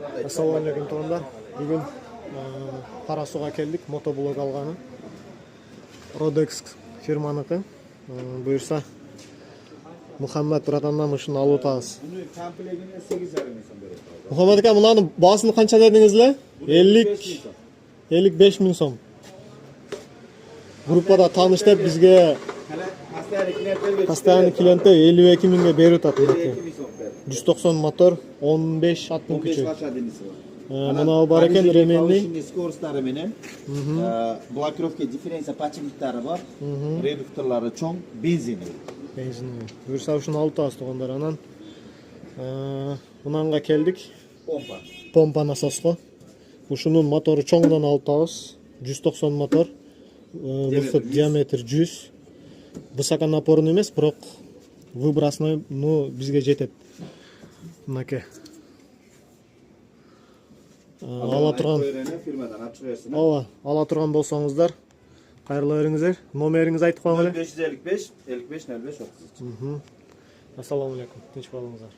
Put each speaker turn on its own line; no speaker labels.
Assalamu алейкум туугандар. Бүгүн Кара Сууга келдик, мотоблог алганы. Rodex фирманыкы. Буюрса Мухаммед Ратандан ушуну алып атабыз.
Bunu komplегине 8,5 миң сом берет.
Мухаммед ака, мунун баасын канча дедиңиз эле? 55 миң сом. Группада тааныш деп бизге постоянный клиенттер 52 миңге берип атат. 190 мотор, 15-60 күчү. Мына бар экен ременный.
Скоросттары менен, блокировка дифференция подшипниктары бар, редукторлары чоң, бензиновый.
Бензиновый. Буюрса ушуну алып атабыз туугандар. Анан мынанга келдик. Помпа насоско. Ушунун мотору чоңунан алып атабыз. 190 мотор. Диаметр 100. Высоконапорный эмес, бирок выбросной бизге жетет. Мынакей. Ала турган
фирмадан ачып берсин.
Ооба, ала турган болсоңуздар, кайрылуу бериңиздер. Номериңизди айтып коюңуз эле.
555 55 05 33.
Ассаламу алейкум. Тынч болуңуздар.